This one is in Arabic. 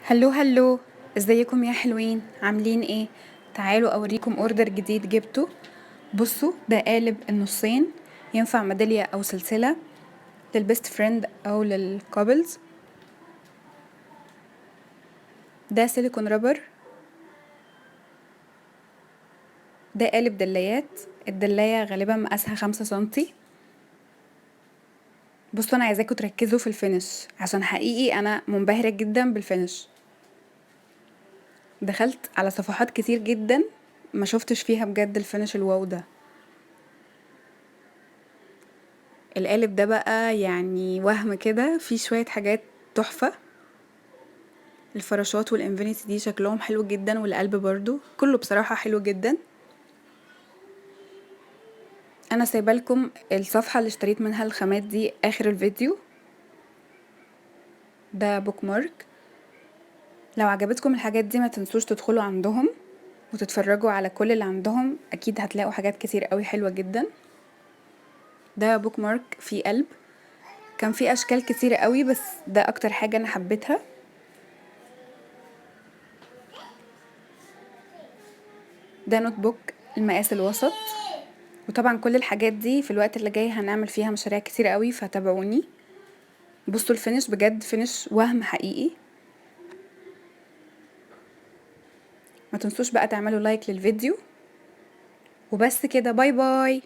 هلو هلو، ازيكم يا حلوين؟ عاملين ايه؟ تعالوا اوريكم اوردر جديد جبته. بصوا، ده قالب النصين، ينفع ميدالية او سلسلة للبيست فريند او للكابلز. ده سيليكون رابر. ده قالب دلايات، الدلاية غالبا مقاسها 5 سنتي. بصوا، انا عايزاكم تركزوا في الفينش عشان حقيقي انا منبهرة جدا بالفينش. دخلت على صفحات كتير جدا ما شفتش فيها بجد الفينش الواو ده. القالب ده بقى يعني وهم كده، فيه شوية حاجات تحفة. الفراشات والانفينيتي دي شكلهم حلو جدا، والقلب برضو كله بصراحة حلو جدا. انا سايبالكم الصفحة اللي اشتريت منها الخامات دي اخر الفيديو. ده بوك مارك. لو عجبتكم الحاجات دي ما تنسوش تدخلوا عندهم وتتفرجوا على كل اللي عندهم، اكيد هتلاقوا حاجات كتير قوي حلوة جدا. ده بوك مارك فيه قلب، كان فيه اشكال كتيرة قوي بس ده اكتر حاجة انا حبيتها. ده نوت بوك المقاس الوسط. وطبعا كل الحاجات دي في الوقت اللي جاي هنعمل فيها مشاريع كتير قوي، فتابعوني. بصوا الفينش بجد فينش وهم حقيقي. ما تنسوش بقى تعملوا لايك للفيديو. وبس كده، باي باي.